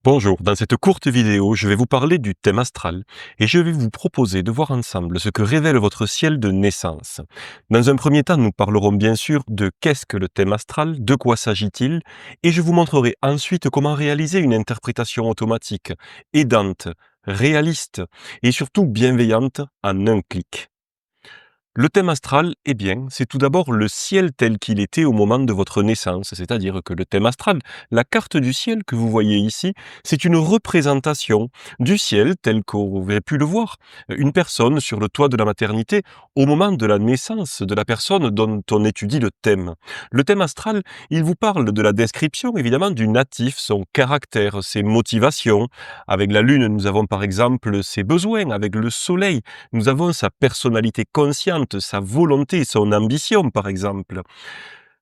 Bonjour, dans cette courte vidéo, je vais vous parler du thème astral et je vais vous proposer de voir ensemble ce que révèle votre ciel de naissance. Dans un premier temps, nous parlerons bien sûr de qu'est-ce que le thème astral, de quoi s'agit-il, et je vous montrerai ensuite comment réaliser une interprétation automatique, aidante, réaliste et surtout bienveillante en un clic. Le thème astral, eh bien, c'est tout d'abord le ciel tel qu'il était au moment de votre naissance, c'est-à-dire que le thème astral, la carte du ciel que vous voyez ici, c'est une représentation du ciel tel qu'on aurait pu le voir. Une personne sur le toit de la maternité au moment de la naissance de la personne dont on étudie le thème. Le thème astral, il vous parle de la description évidemment du natif, son caractère, ses motivations. Avec la lune, nous avons par exemple ses besoins, avec le soleil, nous avons sa personnalité consciente, sa volonté, son ambition, par exemple.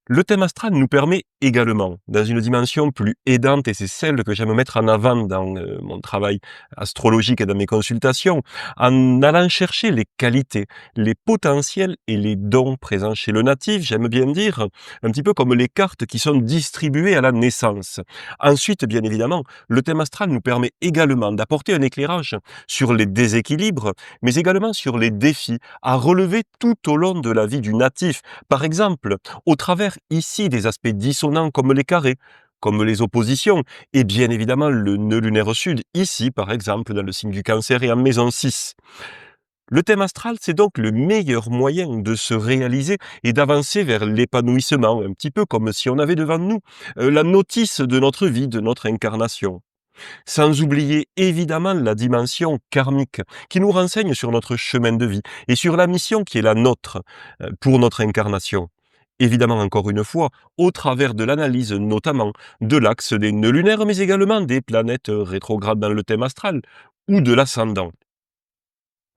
Le thème astral nous permet également, dans une dimension plus aidante, et c'est celle que j'aime mettre en avant dans mon travail astrologique et dans mes consultations, en allant chercher les qualités, les potentiels et les dons présents chez le natif, j'aime bien dire, un petit peu comme les cartes qui sont distribuées à la naissance. Ensuite, bien évidemment, le thème astral nous permet également d'apporter un éclairage sur les déséquilibres, mais également sur les défis à relever tout au long de la vie du natif. Par exemple, au travers ici des aspects dissonants comme les carrés, comme les oppositions, et bien évidemment le nœud lunaire sud, ici par exemple dans le signe du Cancer et en maison 6. Le thème astral, c'est donc le meilleur moyen de se réaliser et d'avancer vers l'épanouissement, un petit peu comme si on avait devant nous la notice de notre vie, de notre incarnation. Sans oublier évidemment la dimension karmique qui nous renseigne sur notre chemin de vie et sur la mission qui est la nôtre pour notre incarnation. Évidemment, encore une fois, au travers de l'analyse notamment de l'axe des nœuds lunaires, mais également des planètes rétrogrades dans le thème astral ou de l'ascendant.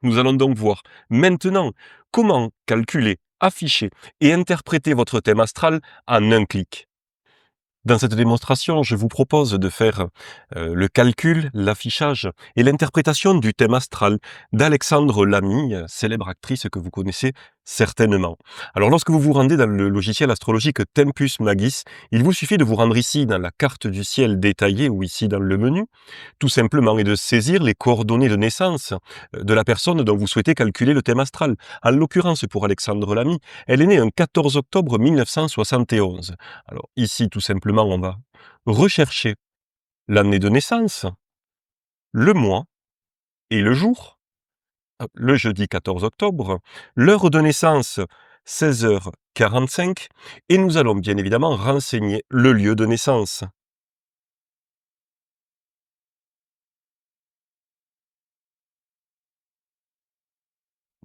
Nous allons donc voir maintenant comment calculer, afficher et interpréter votre thème astral en un clic. Dans cette démonstration, je vous propose de faire le calcul, l'affichage et l'interprétation du thème astral d'Alexandre Lamy, célèbre actrice que vous connaissez certainement. Alors lorsque vous vous rendez dans le logiciel astrologique Tempus Magis, il vous suffit de vous rendre ici dans la carte du ciel détaillée ou ici dans le menu, tout simplement, et de saisir les coordonnées de naissance de la personne dont vous souhaitez calculer le thème astral. En l'occurrence pour Alexandre Lamy, elle est née un 14 octobre 1971. Alors ici, tout simplement, on va rechercher l'année de naissance, le mois et le jour, le jeudi 14 octobre, l'heure de naissance 16h45, et nous allons bien évidemment renseigner le lieu de naissance.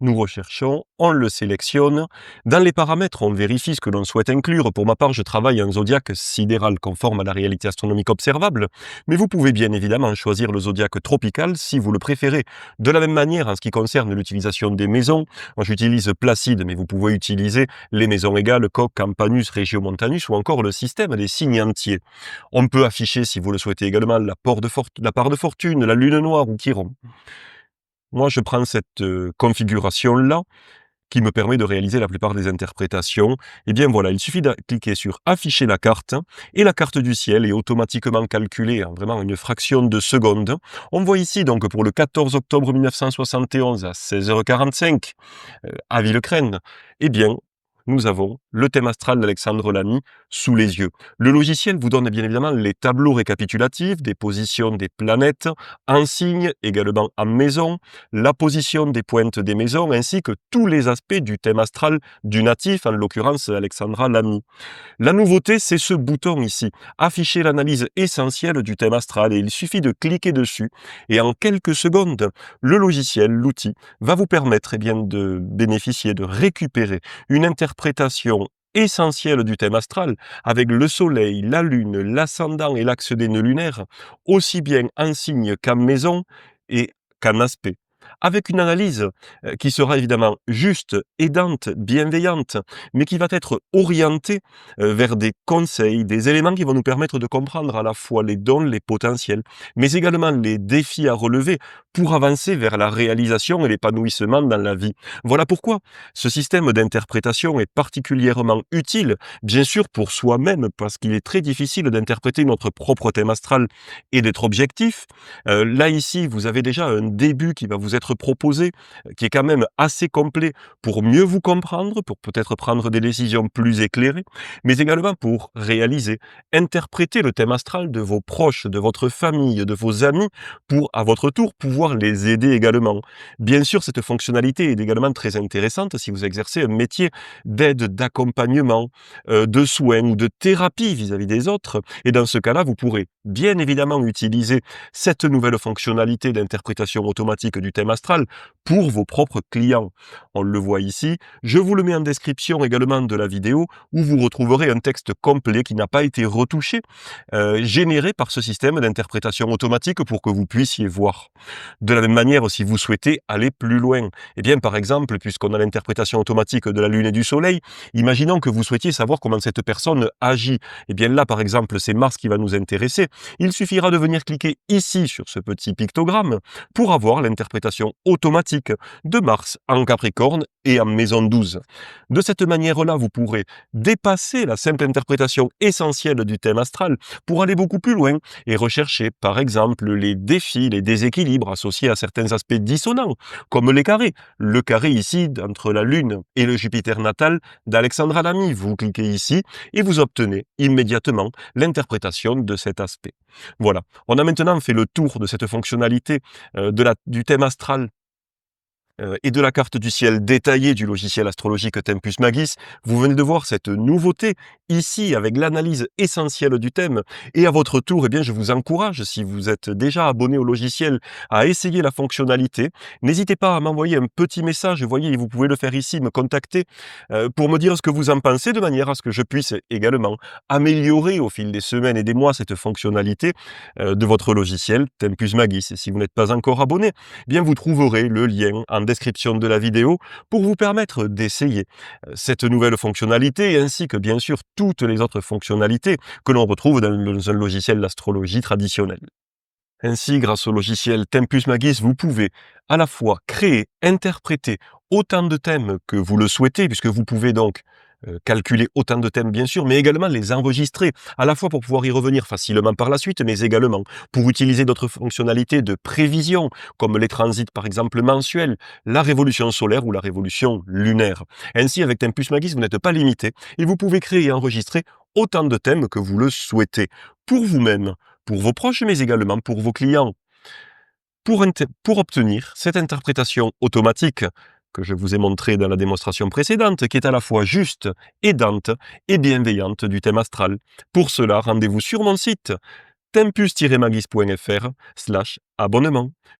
Nous recherchons, on le sélectionne. Dans les paramètres, on vérifie ce que l'on souhaite inclure. Pour ma part, je travaille en zodiaque sidéral conforme à la réalité astronomique observable, mais vous pouvez bien évidemment choisir le zodiaque tropical si vous le préférez. De la même manière, en ce qui concerne l'utilisation des maisons, moi j'utilise Placide, mais vous pouvez utiliser les maisons égales, Coq, Campanus, Regiomontanus ou encore le système des signes entiers. On peut afficher, si vous le souhaitez également, la part de fortune, la lune noire ou Chiron. Moi, je prends cette configuration-là, qui me permet de réaliser la plupart des interprétations. Et bien voilà, il suffit de cliquer sur afficher la carte, et la carte du ciel est automatiquement calculée en vraiment une fraction de seconde. On voit ici donc pour le 14 octobre 1971 à 16h45 à Villecrène, eh bien, nous avons le thème astral d'Alexandre Lamy sous les yeux. Le logiciel vous donne bien évidemment les tableaux récapitulatifs des positions des planètes en signe, également en maison, la position des pointes des maisons, ainsi que tous les aspects du thème astral du natif, en l'occurrence Alexandra Lamy. La nouveauté, c'est ce bouton ici, afficher l'analyse essentielle du thème astral, et il suffit de cliquer dessus, et en quelques secondes, le logiciel, l'outil, va vous permettre bien, de bénéficier, de récupérer une interprétation essentielle du thème astral, avec le soleil, la lune, l'ascendant et l'axe des nœuds lunaires, aussi bien en signe qu'en maison et qu'en aspect. avec une analyse qui sera évidemment juste, aidante, bienveillante, mais qui va être orientée vers des conseils, des éléments qui vont nous permettre de comprendre à la fois les dons, les potentiels, mais également les défis à relever pour avancer vers la réalisation et l'épanouissement dans la vie. Voilà pourquoi ce système d'interprétation est particulièrement utile, bien sûr pour soi-même, parce qu'il est très difficile d'interpréter notre propre thème astral et d'être objectif. Là, ici, vous avez déjà un début qui va vous être proposé, qui est quand même assez complet pour mieux vous comprendre, pour peut-être prendre des décisions plus éclairées, mais également pour réaliser, interpréter le thème astral de vos proches, de votre famille, de vos amis, pour, à votre tour, pouvoir les aider également. Bien sûr, cette fonctionnalité est également très intéressante si vous exercez un métier d'aide, d'accompagnement, de soins ou de thérapie vis-à-vis des autres. Et dans ce cas-là, vous pourrez bien évidemment utiliser cette nouvelle fonctionnalité d'interprétation automatique du thème astral pour vos propres clients. On le voit ici. Je vous le mets en description également de la vidéo où vous retrouverez un texte complet qui n'a pas été retouché, généré par ce système d'interprétation automatique pour que vous puissiez voir. De la même manière, si vous souhaitez aller plus loin, eh bien, par exemple, puisqu'on a l'interprétation automatique de la Lune et du Soleil, imaginons que vous souhaitiez savoir comment cette personne agit. Eh bien là, par exemple, c'est Mars qui va nous intéresser. Il suffira de venir cliquer ici sur ce petit pictogramme pour avoir l'interprétation automatique de Mars en Capricorne et en maison 12. De cette manière-là, vous pourrez dépasser la simple interprétation essentielle du thème astral pour aller beaucoup plus loin et rechercher, par exemple, les défis, les déséquilibres associés à certains aspects dissonants, comme les carrés. Le carré ici, entre la Lune et le Jupiter natal d'Alexandra Lamy. Vous cliquez ici et vous obtenez immédiatement l'interprétation de cet aspect. Voilà, on a maintenant fait le tour de cette fonctionnalité du thème astral et de la carte du ciel détaillée du logiciel astrologique Tempus Magis. Vous venez de voir cette nouveauté ici avec l'analyse essentielle du thème. Et à votre tour, eh bien, je vous encourage, si vous êtes déjà abonné au logiciel, à essayer la fonctionnalité. N'hésitez pas à m'envoyer un petit message, vous voyez, vous pouvez le faire ici, me contacter pour me dire ce que vous en pensez, de manière à ce que je puisse également améliorer au fil des semaines et des mois cette fonctionnalité de votre logiciel Tempus Magis. Et si vous n'êtes pas encore abonné, eh bien vous trouverez le lien en description de la vidéo pour vous permettre d'essayer cette nouvelle fonctionnalité ainsi que bien sûr toutes les autres fonctionnalités que l'on retrouve dans un logiciel d'astrologie traditionnel. Ainsi, grâce au logiciel Tempus Magis, vous pouvez à la fois créer, interpréter autant de thèmes que vous le souhaitez, puisque vous pouvez donc calculer autant de thèmes bien sûr, mais également les enregistrer, à la fois pour pouvoir y revenir facilement par la suite, mais également pour utiliser d'autres fonctionnalités de prévision, comme les transits par exemple mensuels, la révolution solaire ou la révolution lunaire. Ainsi, avec Tempus Magis, vous n'êtes pas limité, et vous pouvez créer et enregistrer autant de thèmes que vous le souhaitez, pour vous-même, pour vos proches, mais également pour vos clients. Pour obtenir cette interprétation automatique que je vous ai montrée dans la démonstration précédente, qui est à la fois juste, aidante et bienveillante du thème astral. Pour cela, rendez-vous sur mon site tempus-magis.fr/abonnement.